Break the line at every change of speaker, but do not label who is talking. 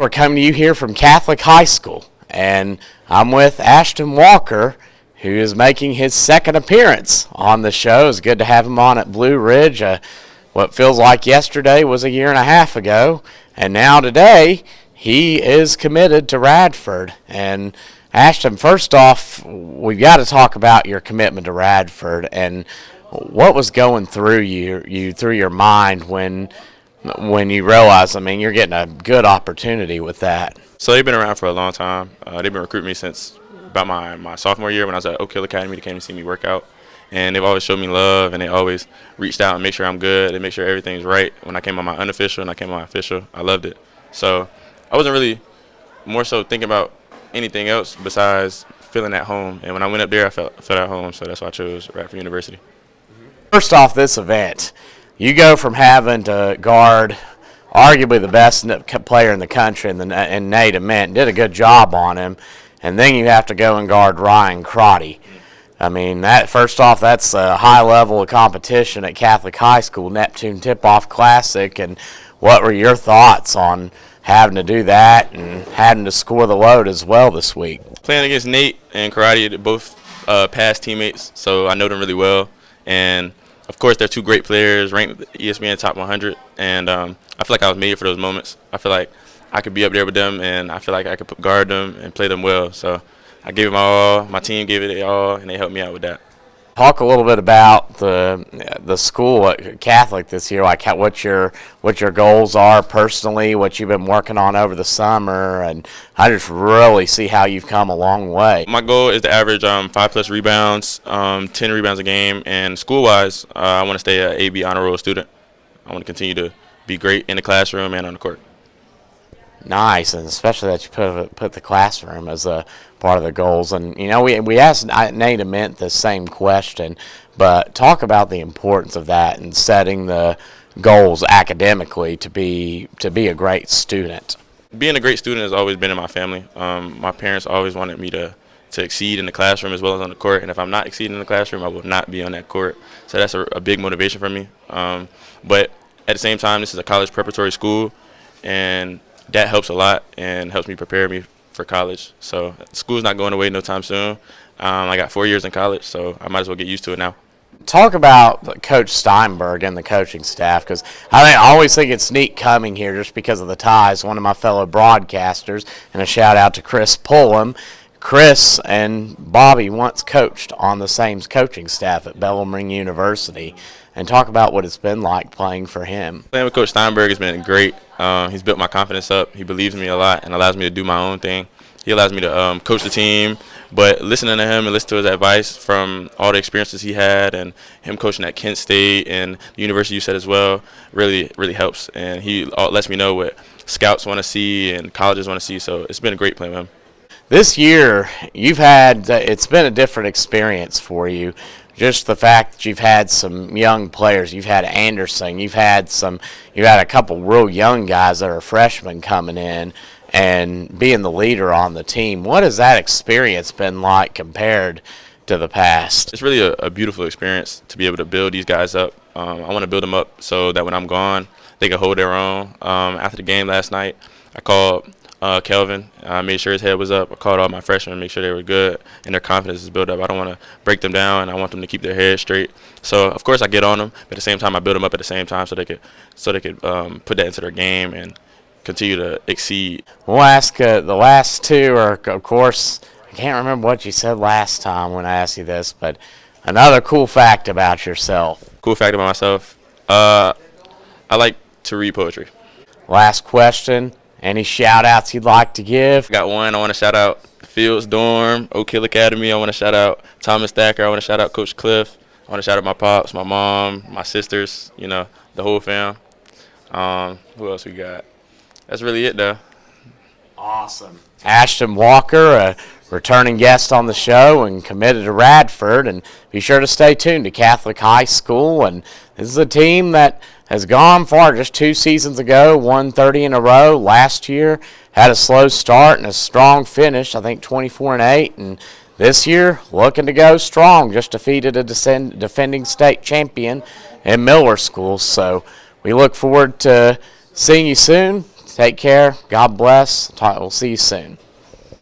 We're coming to you here from Catholic High School, and I'm with Ashton Walker, who is making his second appearance on the show. It's good to have him on at Blue Ridge. What feels like yesterday was a year and a half ago, and now today he is committed to Radford. And Ashton, first off, we've got to talk about your commitment to Radford and what was going through your mind when you realize, you're getting a good opportunity with that.
So they've been around for a long time. They've been recruiting me since about my sophomore year when I was at Oak Hill Academy. They came to see me work out. And they've always showed me love, and they always reached out and make sure I'm good and make sure everything's right. When I came on my unofficial and I came on my official, I loved it. So I wasn't really more so thinking about anything else besides feeling at home. And when I went up there, I felt at home, so that's why I chose Radford University.
First off, this event, you go from having to guard arguably the best player in the country in Nate Ament, did a good job on him, and then you have to go and guard Ryan Crotty. First off, that's a high level of competition at Catholic High School, Neptune Tip-Off Classic, and what were your thoughts on having to do that and having to score the load as well this week?
Playing against Nate and Karate, they're both past teammates, so I know them really well. And of course, they're two great players, ranked ESPN top 100, and I feel like I was made for those moments. I feel like I could be up there with them, and I feel like I could guard them and play them well. So I gave it my all. My team gave it all, and they helped me out with that.
Talk a little bit about the school at Catholic this year, like what your goals are personally, what you've been working on over the summer, and I just really see how you've come a long way.
My goal is to average 5+ rebounds, 10 rebounds a game, and school-wise, I want to stay an AB honor roll student. I want to continue to be great in the classroom and on the court.
Nice, and especially that you put the classroom as a part of the goals. And we asked Nate Ament the same question, but talk about the importance of that and setting the goals academically to be a great student.
Being a great student has always been in my family. My parents always wanted me to exceed in the classroom as well as on the court, and if I'm not exceeding in the classroom, I will not be on that court. So that's a big motivation for me. But at the same time, this is a college preparatory school, and that helps a lot and helps me prepare me for college. So school's not going away no time soon. I got 4 years in college, so I might as well get used to it now.
Talk about Coach Steinberg and the coaching staff, because I always think it's neat coming here just because of the ties. One of my fellow broadcasters, and a shout out to Chris Pullum. Chris and Bobby once coached on the same coaching staff at Bellarmine University. And talk about what it's been like playing for him.
Playing with Coach Steinberg has been great. He's built my confidence up. He believes in me a lot and allows me to do my own thing. He allows me to coach the team, but listening to him and listening to his advice from all the experiences he had and him coaching at Kent State and the university you said as well really, really helps. And he lets me know what scouts want to see and colleges want to see, so it's been a great playing with him.
This year, it's been a different experience for you. Just the fact that you've had some young players, you've had Anderson, you've had a couple real young guys that are freshmen coming in and being the leader on the team. What has that experience been like compared to the past?
It's really a beautiful experience to be able to build these guys up. I want to build them up so that when I'm gone, they can hold their own. After the game last night, I called Kelvin. I made sure his head was up. I called all my freshmen to make sure they were good and their confidence is built up. I don't want to break them down. I want them to keep their head straight. So, of course, I get on them, but at the same time, I build them up at the same time so they could put that into their game and continue to exceed.
We'll ask the last two are, of course, I can't remember what you said last time when I asked you this, but another cool fact about yourself.
Cool fact about myself, I like to read poetry.
Last question. Any shout-outs you'd like to give?
Got one. I want to shout out Fields Dorm, Oak Hill Academy. I want to shout out Thomas Thacker. I want to shout out Coach Cliff. I want to shout out my pops, my mom, my sisters, the whole fam. Who else we got? That's really it, though.
Awesome. Ashton Walker, a returning guest on the show and committed to Radford. And be sure to stay tuned to Catholic High School. And this is a team that has gone far. Just 2 seasons ago, won 30 in a row. Last year had a slow start and a strong finish, I think 24-8. And this year, looking to go strong. Just defeated a defending state champion in Miller School. So we look forward to seeing you soon. Take care. God bless. We'll see you soon.